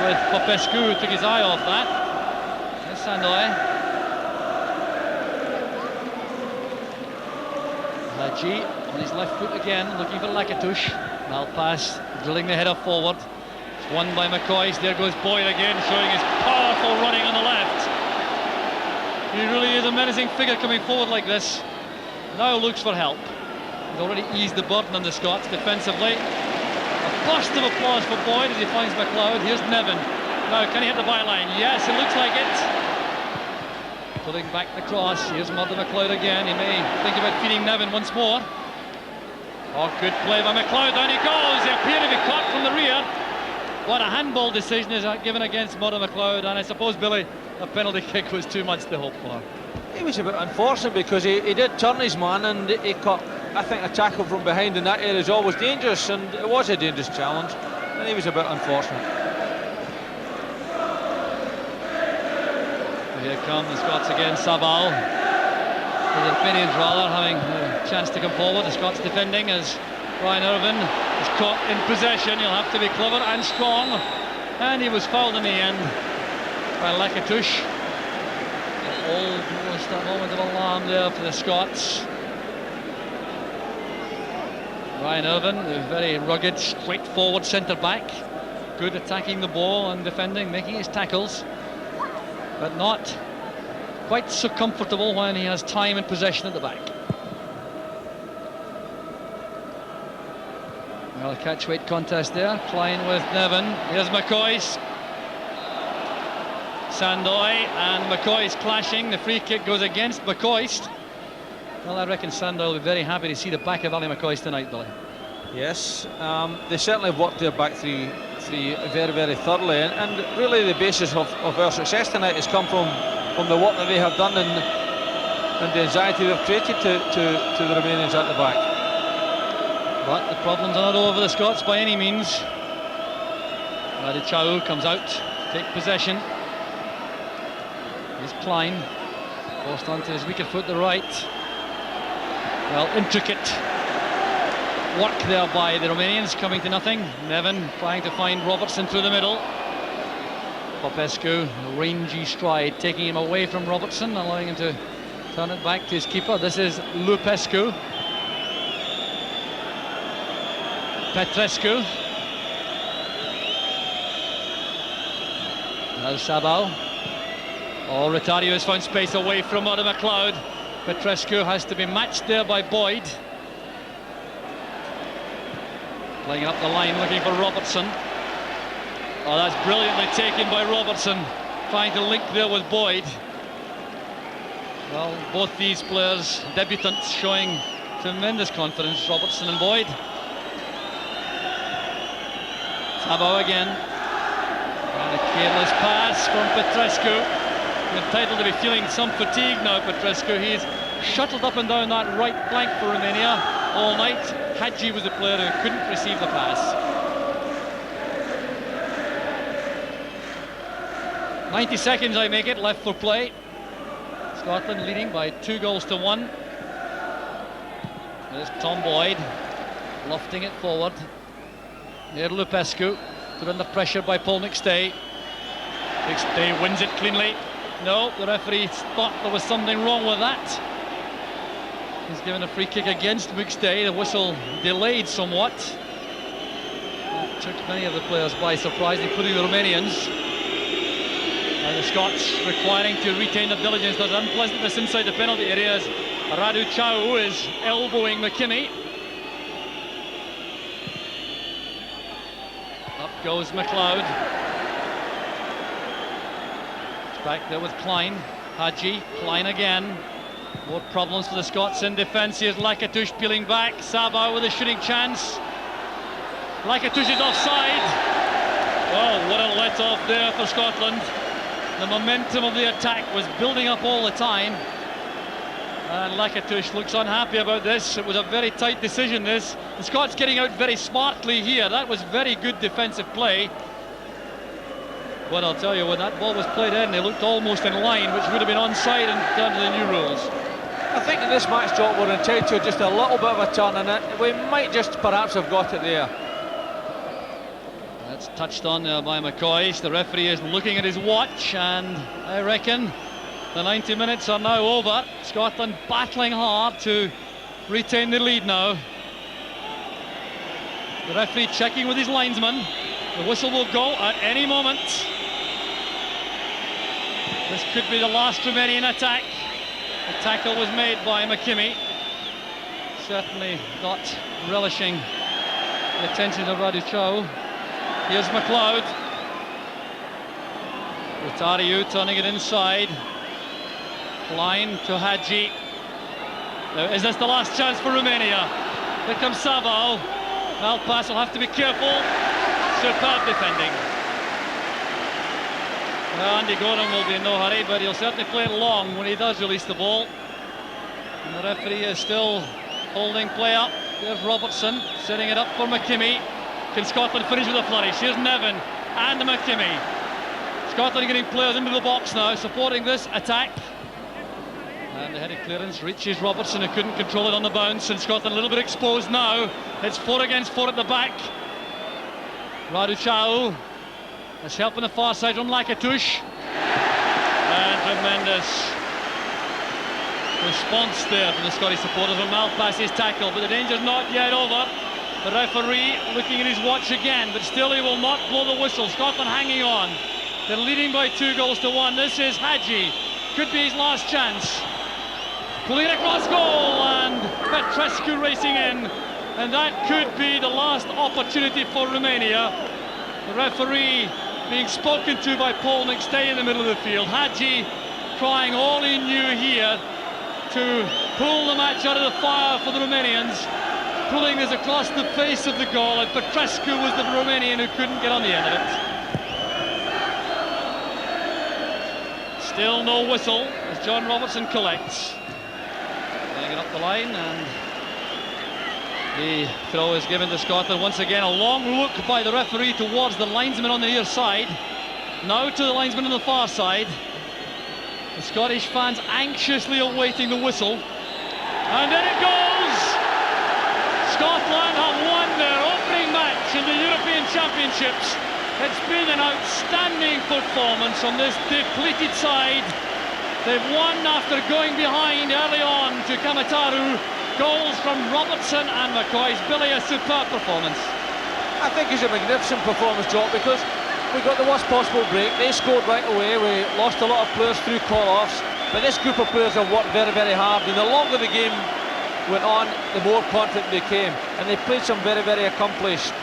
with Popescu, who took his eye off that. There's Sandoy. Haji on his left foot again, looking for Lakatush. Malpass drilling the header forward. It's won by McCoy. There goes Boyd again, showing his powerful running on the left. He really is a menacing figure coming forward like this. Now looks for help. He's already eased the burden on the Scots defensively. A burst of applause for Boyd as he finds McLeod. Here's Nevin. Now, can he hit the byline? Yes, it looks like it. Pulling back the cross. Here's Murdo McLeod again. He may think about feeding Nevin once more. Oh, good play by McLeod. Down he goes. He appeared to be caught from the rear. What a handball decision is that given against Murdo McLeod. And I suppose, Billy, a penalty kick was too much to hope for. It was a bit unfortunate because he did turn his man and he caught, I think, a tackle from behind in that area is always dangerous, and it was a dangerous challenge, and he was a bit unfortunate. Here come the Scots again, Sabal. The Albanians rather having a chance to come forward. The Scots defending as Ryan Irvin is caught in possession. He'll have to be clever and strong, and he was fouled in the end by Lakatush. Almost a moment of alarm there for the Scots. Ryan Irvin, the very rugged, straightforward centre-back, good attacking the ball and defending, making his tackles, but not quite so comfortable when he has time and possession at the back. Well, a catch-weight contest there, Klein with Nevin. Here's McCoy's. Sandoy and McCoy's clashing. The free kick goes against McCoist. Well, I reckon Sandoy will be very happy to see the back of Ali McCoist tonight, Billy. Yes, they certainly have worked their back three very, very thoroughly, and really the basis of our success tonight has come from the work that they have done and the anxiety they've created to the Romanians at the back. But the problems are not over the Scots by any means. Radu Chau comes out to take possession. Here's Klein, forced onto his weaker foot, the right. Well, intricate work there by the Romanians, coming to nothing. Nevin trying to find Robertson through the middle. Popescu, a rangy stride, taking him away from Robertson, allowing him to turn it back to his keeper. This is Lupescu. Petrescu. Now Sabal. Oh, Rotario has found space away from Murdo McLeod. Petrescu has to be matched there by Boyd. Playing up the line, looking for Robertson. Oh, that's brilliantly taken by Robertson, trying to link there with Boyd. Well, both these players, debutants, showing tremendous confidence, Robertson and Boyd. Sabo again. And a careless pass from Petrescu. Entitled to be feeling some fatigue now, Petrescu. He's shuttled up and down that right flank for Romania all night. Hadji was the player who couldn't receive the pass. 90 seconds, I make it, left for play. Scotland leading by 2-1. There's Tom Boyd, lofting it forward. Near Lupescu, put under pressure by Paul McStay. McStay wins it cleanly. No, the referee thought there was something wrong with that. He's given a free kick against McStay. The whistle delayed somewhat. That took many of the players by surprise, including the Romanians. And the Scots requiring to retain their diligence. There's unpleasantness inside the penalty area as Radu Chau is elbowing McKinney. Up goes McLeod. Back there with Klein. Hadji, Klein again. More problems for the Scots in defence. Here's Lakatush peeling back. Saba with a shooting chance. Lakatush is offside. Oh, what a let-off there for Scotland. The momentum of the attack was building up all the time. And Lakatush looks unhappy about this. It was a very tight decision, this. The Scots getting out very smartly here. That was very good defensive play. But I'll tell you, when that ball was played in, they looked almost in line, which would have been onside in terms of the new rules. I think in this match, Jock, we're entitled to just a little bit of a turn, and we might just perhaps have got it there. That's touched on there by McCoy. The referee is looking at his watch, and I reckon the 90 minutes are now over. Scotland battling hard to retain the lead now. The referee checking with his linesman. The whistle will go at any moment. This could be the last Romanian attack. The tackle was made by McKimmie. Certainly not relishing the attention of Raducanu. Here's McLeod. Rotariu turning it inside. Klein to Hadji. Now, is this the last chance for Romania? Here comes Savao. Malpass will have to be careful. Superb defending. Well, Andy Gordon will be in no hurry, but he'll certainly play it long when he does release the ball. And the referee is still holding play up. There's Robertson setting it up for McKimmie. Can Scotland finish with a flourish? Here's Nevin and McKimmie. Scotland getting players into the box now, supporting this attack. And the headed clearance reaches Robertson, who couldn't control it on the bounce, and Scotland a little bit exposed now. It's 4 against 4 at the back. Raducanu is helping the far side from Lakatush. And tremendous response there from the Scottish supporters when Malpass's tackle, but the danger's not yet over. The referee looking at his watch again, but still he will not blow the whistle. Scotland hanging on. They're leading by 2-1. This is Hadji. Could be his last chance. Pulling it across goal, and Petrescu racing in. And that could be the last opportunity for Romania. The referee being spoken to by Paul McStay in the middle of the field. Hadji trying all he knew here to pull the match out of the fire for the Romanians. Pulling this across the face of the goal, and Petrescu was the Romanian who couldn't get on the end of it. Still no whistle as John Robertson collects. Laying it up the line, and the throw is given to Scotland. Once again, a long look by the referee towards the linesman on the near side. Now to the linesman on the far side. The Scottish fans anxiously awaiting the whistle. And then it goes! Scotland have won their opening match in the European Championships. It's been an outstanding performance on this depleted side. They've won after going behind early on to Kamataru. Goals from Robertson and McCoy's. Billy, a superb performance. I think it's a magnificent performance, Jock, because we got the worst possible break. They scored right away. We lost a lot of players through call-offs, but this group of players have worked very, very hard, and the longer the game went on, the more confident they came, and they played some very, very accomplished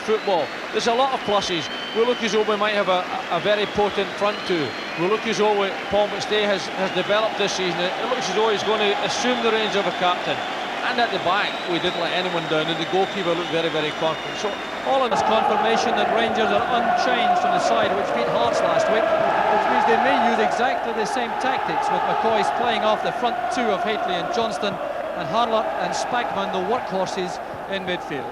football. There's a lot of pluses. We look as though we might have a very potent front two. We look as though Paul McStay has developed this season. It looks as though he's going to assume the reins of a captain. And at the back, we didn't let anyone down, and the goalkeeper looked very, very confident. So all in this confirmation that Rangers are unchanged from the side which beat Hearts last week, which means they may use exactly the same tactics, with McCoy's playing off the front two of Haitley and Johnston, and Harlott and Spackman, the workhorses, in midfield.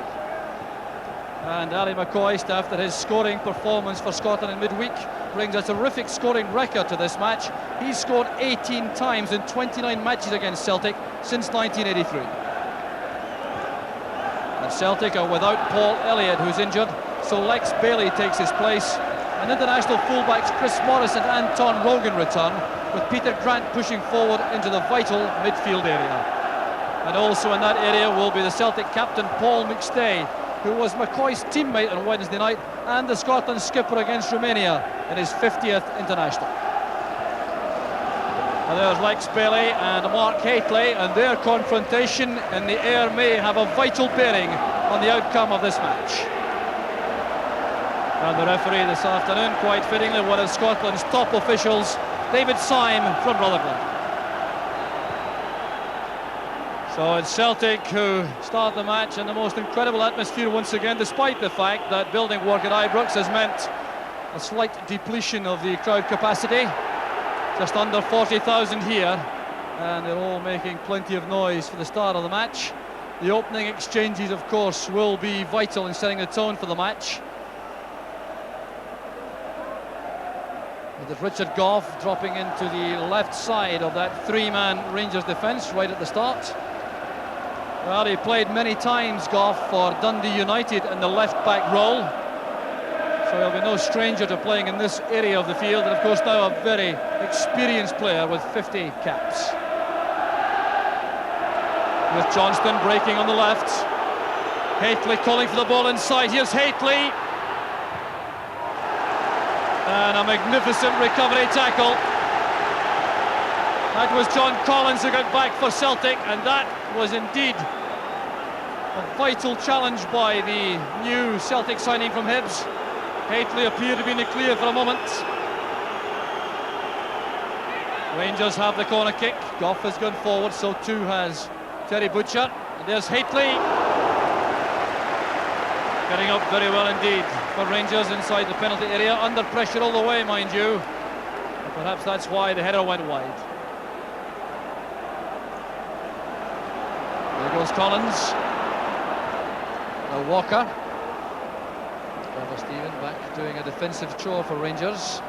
And Ali McCoy, after his scoring performance for Scotland in midweek, brings a terrific scoring record to this match. He's scored 18 times in 29 matches against Celtic since 1983. And Celtic are without Paul Elliott, who's injured, so Lex Bailey takes his place. And international fullbacks Chris Morris and Anton Rogan return, with Peter Grant pushing forward into the vital midfield area. And also in that area will be the Celtic captain Paul McStay, who was McCoy's teammate on Wednesday night and the Scotland skipper against Romania in his 50th international. And there's Lex Bailey and Mark Haitley, and their confrontation in the air may have a vital bearing on the outcome of this match. And the referee this afternoon, quite fittingly, one of Scotland's top officials, David Syme from Rutherglen. So it's Celtic who start the match in the most incredible atmosphere once again, despite the fact that building work at Ibrox has meant a slight depletion of the crowd capacity. Just under 40,000 here, and they're all making plenty of noise for the start of the match. The opening exchanges, of course, will be vital in setting the tone for the match. With Richard Gough dropping into the left side of that three-man Rangers defence right at the start. Well, he played many times, Gough, for Dundee United in the left-back role. So he'll be no stranger to playing in this area of the field, and of course now a very experienced player with 50 caps. With Johnston breaking on the left. Haitley calling for the ball inside. Here's Haitley. And a magnificent recovery tackle. That was John Collins who got back for Celtic, and that was indeed a vital challenge by the new Celtic signing from Hibs. Haitley appeared to be in the clear for a moment. Rangers have the corner kick. Gough has gone forward, so too has Terry Butcher. And there's Haitley. Getting up very well indeed for Rangers inside the penalty area. Under pressure all the way, mind you. Perhaps that's why the header went wide. There goes Collins. Walker. Trevor Stephen back doing a defensive chore for Rangers.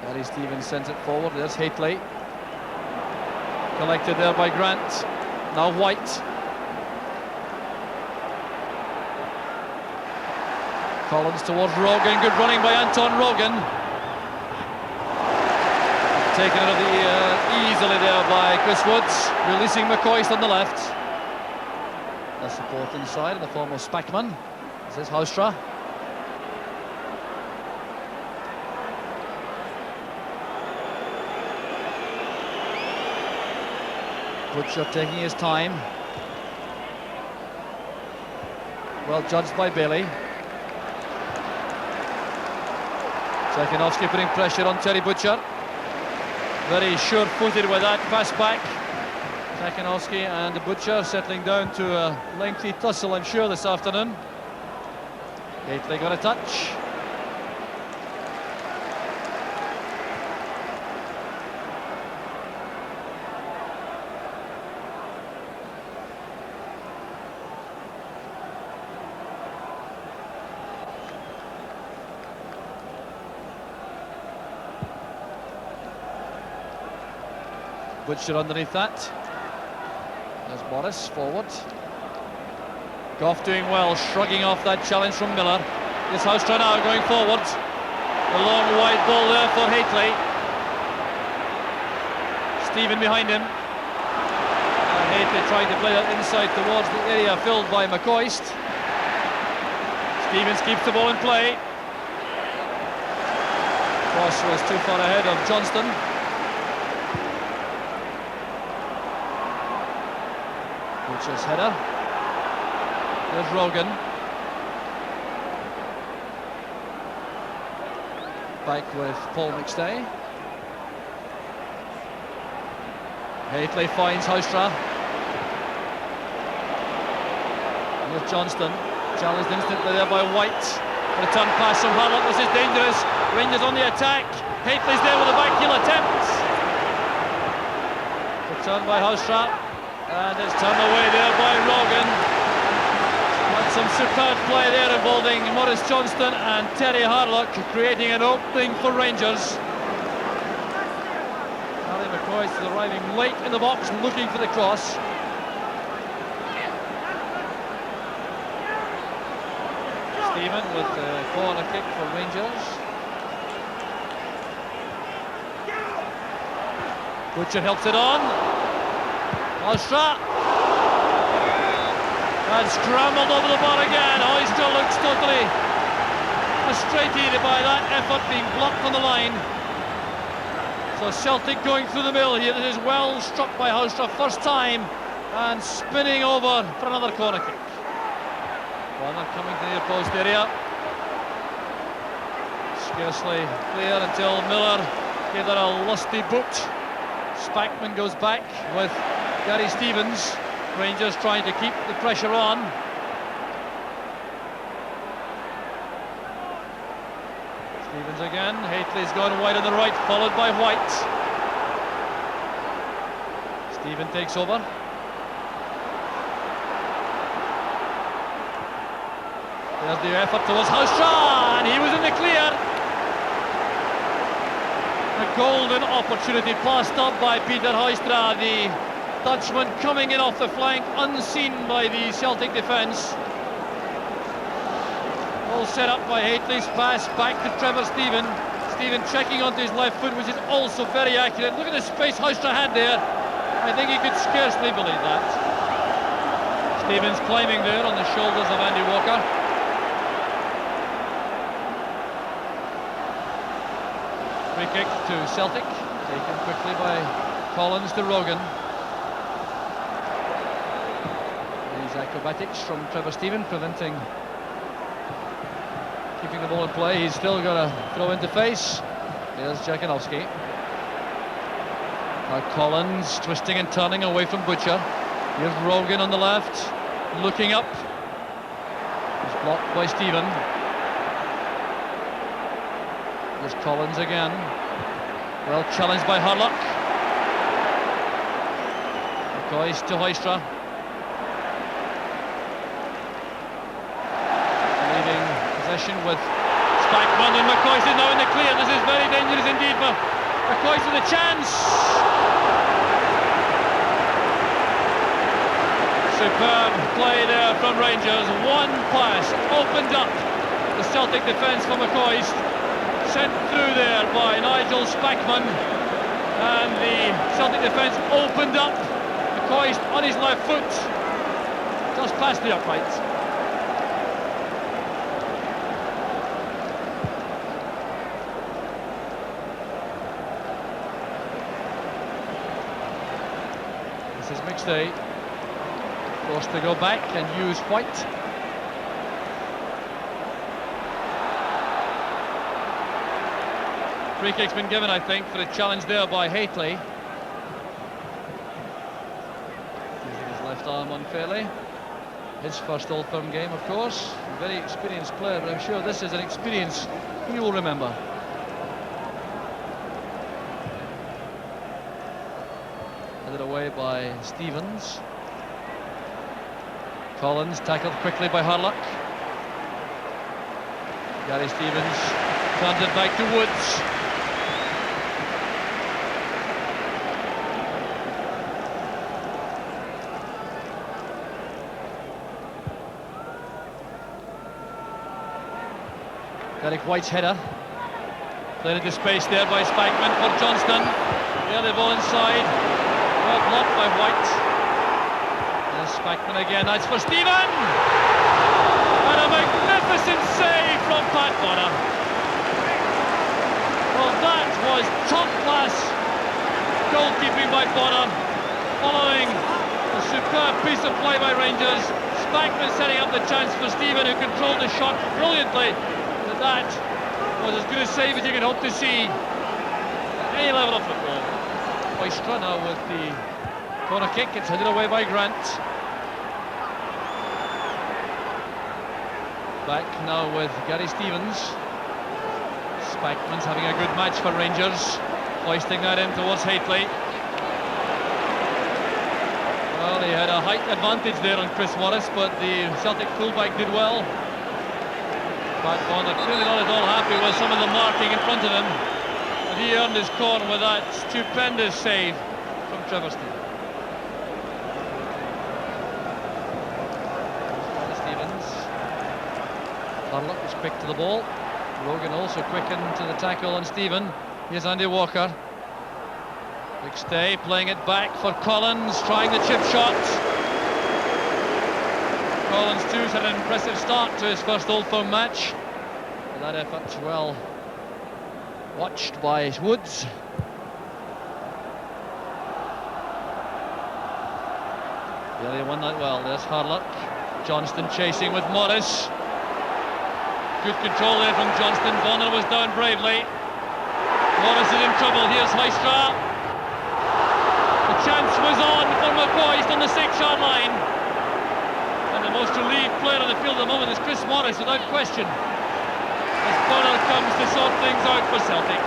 Gary Stevens sends it forward. There's Haitley. Collected there by Grant. Now White. Collins towards Rogan. Good running by Anton Rogan. Taken out of the easily there by Chris Woods. Releasing McCoist on the left. The support inside in the form of Spackman. This is Haustra. Butcher taking his time. Well judged by Bailey. Tchaikovsky putting pressure on Terry Butcher. Very sure-footed with that pass back. Tchaikovsky and the Butcher settling down to a lengthy tussle, I'm sure, this afternoon. Haitley got a touch. Butcher underneath that. There's Morris forward. Gough doing well, shrugging off that challenge from Miller. This Haustra now going forward. The long wide ball there for Haitley. Stephen behind him. And Haitley trying to play that inside towards the area filled by McCoist. Stevens keeps the ball in play. Cross was too far ahead of Johnston. Butcher's header. There's Rogan. Back with Paul McStay. Haitley finds Haustra. With Johnston. Challenged instantly there by White. Return pass from Harlock. This is dangerous. Rangers on the attack. Haitley's there with a back heel attempt. Return by Haustra. And it's turned away there by Rogan. That's some superb play there involving Maurice Johnston and Terry Harlock, creating an opening for Rangers. Ali McCoist is arriving late in the box, looking for the cross. Stephen with the corner kick for Rangers. Butcher helps it on. Haustra. And scrambled over the bar again. Haustra looks totally frustrated by that effort being blocked on the line. So Celtic going through the middle here. This is well struck by Haustra, first time, and spinning over for another corner kick. Corner coming to the near post area. Scarcely clear until Miller gave that a lusty boot. Spackman goes back with Gary Stevens. Rangers trying to keep the pressure on. Stevens again. Haitley's gone wide on the right, followed by White. Stephen takes over. There's the effort towards Haustra, and he was in the clear. A golden opportunity passed up by Peter Haustra, the Dutchman coming in off the flank, unseen by the Celtic defence. All set up by Hateley's pass back to Trevor Stephen. Stephen checking onto his left foot, which is also very accurate. Look at the space Hoystra had there. I think he could scarcely believe that. Stevens climbing there on the shoulders of Andy Walker. Free kick to Celtic, taken quickly by Collins to Rogan. These acrobatics from Trevor Stephen preventing keeping the ball in play. He's still got a throw into face. There's Jakanowski. Now Collins twisting and turning away from Butcher. Here's Rogan on the left, looking up. He's blocked by Stephen. Here's Collins again. Well challenged by Hurlock. McCoy to Hoystra. Leaving possession with Spackman, and McCoy is now in the clear. This is very dangerous indeed for McCoy with a chance. Superb play there from Rangers. One pass opened up the Celtic defence for McCoy. Sent through there by Nigel Spackman, and the Celtic defence opened up. McCoy on his left foot, just past the uprights. This is McStay, forced to go back and use White. Free kick's been given, I think, for a challenge there by Hateley. Using his left arm unfairly. His first Old Firm game, of course. A very experienced player, but I'm sure this is an experience he will remember. Headed away by Stevens. Collins tackled quickly by Hurlock. Gary Stevens turns it back to Woods. Derek White's header. Played into space there by Spackman for Johnston. There the ball inside. Well blocked by White. There's Spackman again. That's for Stephen! And a magnificent save from Pat Bonner. Well, that was top-class goalkeeping by Bonner, following a superb piece of play by Rangers. Spackman setting up the chance for Stephen, who controlled the shot brilliantly. That was as good a save as you can hope to see at any level of football. Hoystra now with the corner kick. It's headed away by Grant. Back now with Gary Stevens. Spackman's having a good match for Rangers, hoisting that in towards Hateley. Well, he had a height advantage there on Chris Morris, but the Celtic fullback did well. Pat Bonner clearly not at all happy with some of the marking in front of him, but he earned his corner with that stupendous save from Trevor Stevens. Stevens. Hurlock was quick to the ball. Rogan also quickened to the tackle on Stephen. Here's Andy Walker. McStay playing it back for Collins, trying the chip shot. Collins too had an impressive start to his first Old Firm match. That effort well watched by Woods. Yeah, they won that well. There's Hurlock. Johnston chasing with Morris. Good control there from Johnston. Bonner was down bravely. Morris is in trouble. Here's Hoystra. The chance was on for McCoy on the 6-yard line. And the most relieved player on the field at the moment is Chris Morris, without question, as Bonner comes to sort things out for Celtic.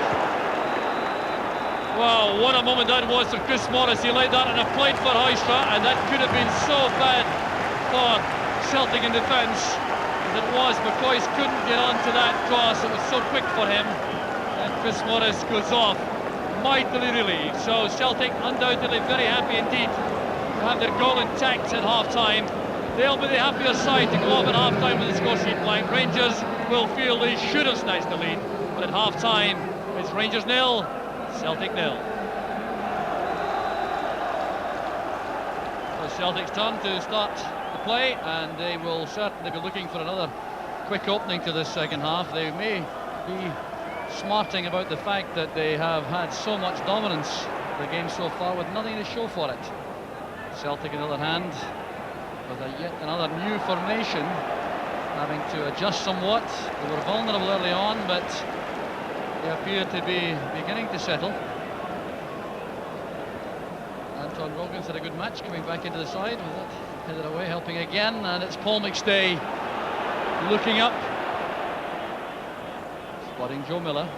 Wow, what a moment that was for Chris Morris. He laid that on a plate for Hoystra, and that could have been so bad for Celtic in defence. As it was, McCoy couldn't get onto that cross. It was so quick for him, and Chris Morris goes off mightily relieved. So Celtic undoubtedly very happy indeed to have their goal intact at half-time. they'll be the happier side to go off at half-time with the score sheet blank. Rangers will feel they should have snatched the lead, but at half-time it's Rangers 0, Celtic 0. So Celtic's turn to start the play, and they will certainly be looking for another quick opening to this second half. They may be smarting about the fact that they have had so much dominance in the game so far with nothing to show for it. Celtic, on the other hand, with yet another new formation, having to adjust somewhat. They were vulnerable early on, but they appear to be beginning to settle. Anton Roggins had a good match coming back into the side with that headed away, helping again, and it's Paul McStay looking up, spotting Joe Miller.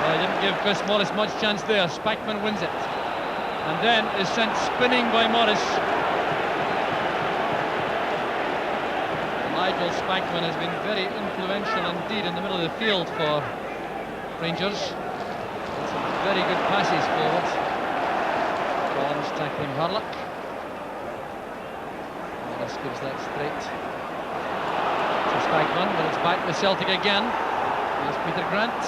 Well, he didn't give Chris Morris much chance there. Spackman wins it, and then is sent spinning by Morris. Nigel Spackman has been very influential indeed in the middle of the field for Rangers. Some very good passes forward. Collins tackling Hurlock. Morris gives that straight to Spackman, but it's back to Celtic again. Here's Peter Grant.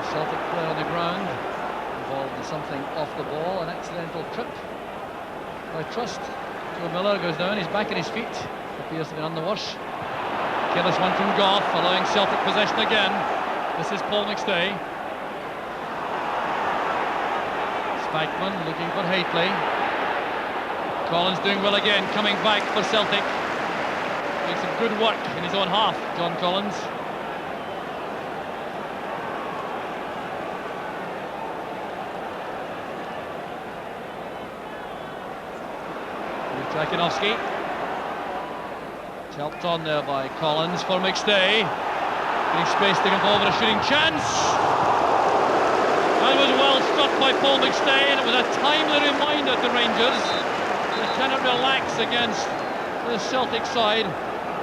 The Celtic player on the ground, involved in something off the ball, an accidental trip by Trust. Joe Miller goes down, he's back on his feet, appears to be none the worse. Careless one from Goff, allowing Celtic possession again. This is Paul McStay. Spackman looking for Haitley. Collins doing well again, coming back for Celtic. Doing some good work in his own half, John Collins. Jakinowski. Helped on there by Collins for McStay. Getting space to come over a shooting chance. That was well struck by Paul McStay, and it was a timely reminder to Rangers they cannot relax against the Celtic side,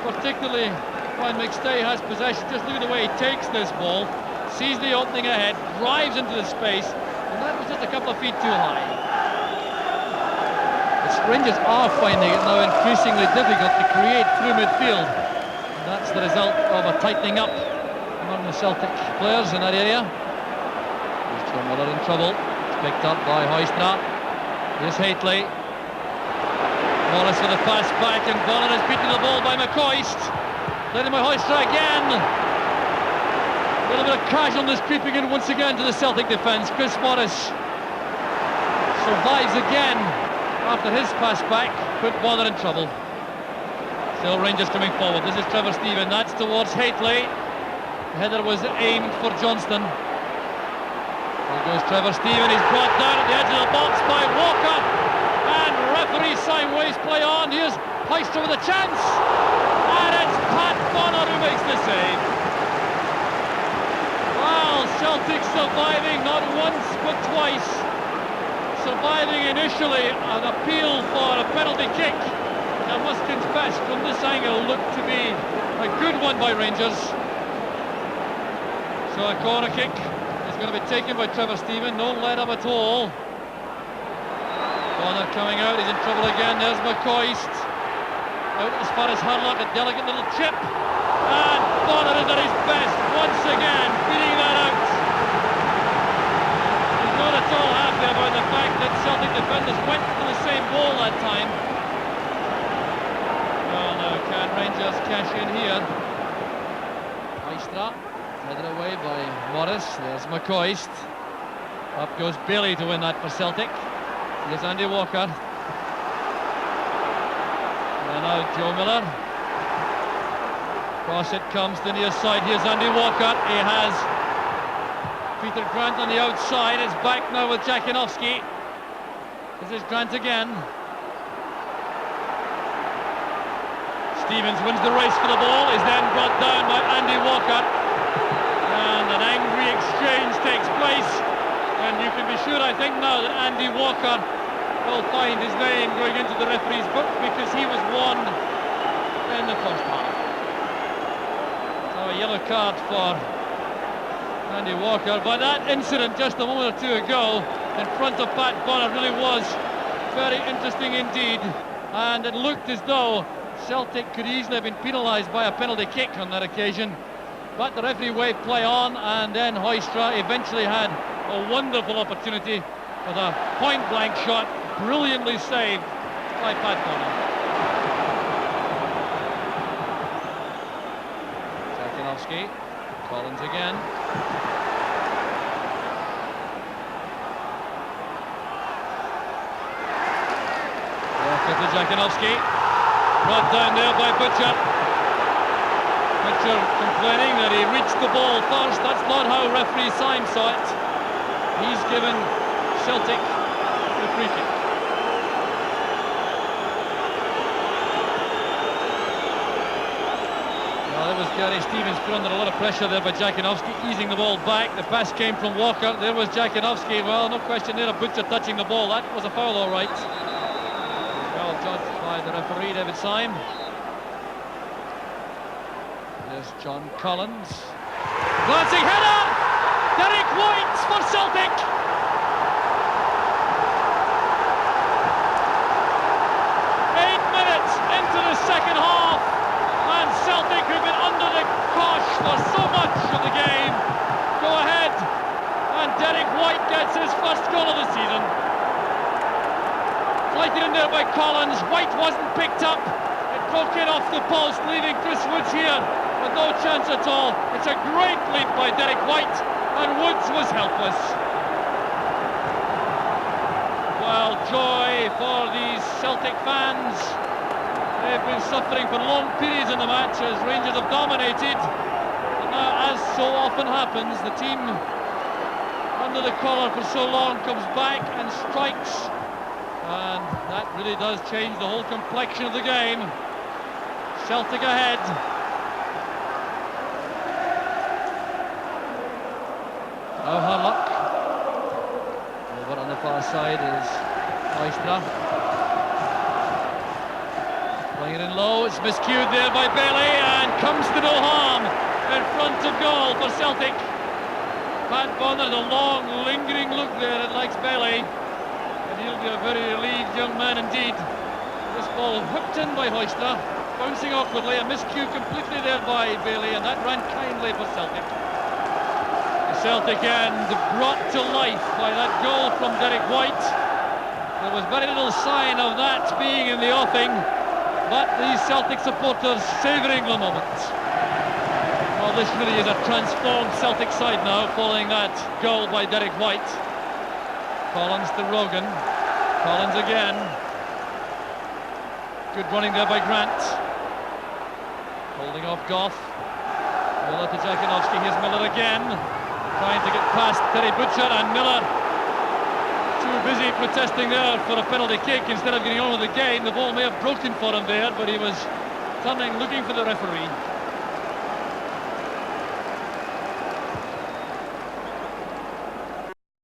particularly when McStay has possession. Just look at the way he takes this ball, sees the opening ahead, drives into the space, and that was just a couple of feet too high. Rangers are finding it now increasingly difficult to create through midfield. And that's the result of a tightening up among the Celtic players in that area. Here's Joe Miller in trouble. It's picked up by Hoystra. Here's Haitley. Morris with a pass back, and Bonner is beaten the ball by McCoist. Led by Hoystra again. A little bit of casualness creeping in once again to the Celtic defence. Chris Morris survives again after his pass back, put Bonner in trouble. Still Rangers coming forward. This is Trevor Steven, that's towards Haitley. The header was aimed for Johnston. There goes Trevor Steven, he's brought down at the edge of the box by Walker. And referee sideways play on. Here's Hoystra with a chance. And it's Pat Bonner who makes the save. Well, Celtic surviving not once but twice. Surviving initially an appeal for a penalty kick. I must confess, from this angle, looked to be a good one by Rangers. So a corner kick is going to be taken by Trevor Steven. No let up at all. Bonner coming out, he's in trouble again. There's McCoist. Out as far as Hurlock, a delicate little chip. And Bonner is at his best once again, beating that out. Not at all happy about the fact that Celtic defenders went for the same ball that time. Well, now can Rangers cash in here? Hoystra, headed away by Morris. There's McCoist. Up goes Bailey to win that for Celtic. Here's Andy Walker. And now Joe Miller. Cross it comes to the near side. Here's Andy Walker. He has Peter Grant on the outside. It's back now with Jakinowski. This is Grant again. Stevens wins the race for the ball, is then brought down by Andy Walker. And an angry exchange takes place. And you can be sure, I think, now that Andy Walker will find his name going into the referee's book, because he was one in the first half. So a yellow card for Andy Walker, but that incident just a moment or two ago in front of Pat Bonner really was very interesting indeed, and it looked as though Celtic could easily have been penalised by a penalty kick on that occasion, but the referee waved play on, and then Hoystra eventually had a wonderful opportunity with a point-blank shot, brilliantly saved by Pat Bonner. Jakinovski, Collins again. Walker to Jakinovski, brought down there by Butcher. Butcher complaining that he reached the ball first. That's not how referee Syme saw it. He's given Celtic the free kick. Well, it was Gary Stevens put under a lot of pressure there by Jakinovski, easing the ball back. The pass came from Walker. There was Jakinovski. Well, no question there of Butcher touching the ball. That was a foul, all right. Well judged by the referee, David Syme. There's John Collins. Glancing header! Derek White for Celtic! Into the second half, and Celtic, who've been under the cosh for so much of the game, go ahead, and Derek White gets his first goal of the season. Flighted in there by Collins. White wasn't picked up. It broke in off the post, leaving Chris Woods here with no chance at all. It's a great leap by Derek White, and Woods was helpless. Well, joy for these Celtic fans. They've been suffering for long periods in the match as Rangers have dominated. And now, as so often happens, the team under the collar for so long comes back and strikes. And that really does change the whole complexion of the game. Celtic ahead. Now Harlock. Over on the far side is Hoystra. Playing it in low, it's miscued there by Bailey, and comes to no harm in front of goal for Celtic. Pat Bonner, the long, lingering look there at likes Bailey, and he'll be a very relieved young man indeed. This ball whipped in by Hoystra, bouncing awkwardly, a miscue completely there by Bailey, and that ran kindly for Celtic. The Celtic end brought to life by that goal from Derek White. There was very little sign of that being in the offing, but these Celtic supporters savouring the moment. Well, this really is a transformed Celtic side now, following that goal by Derek White. Collins to Rogan. Collins again. Good running there by Grant. Holding off Goff. Miller to Jakinovski. Here's Miller again, trying to get past Terry Butcher, and Miller too busy protesting there for a penalty kick instead of getting on with the game. The ball may have broken for him there, but he was turning, looking for the referee.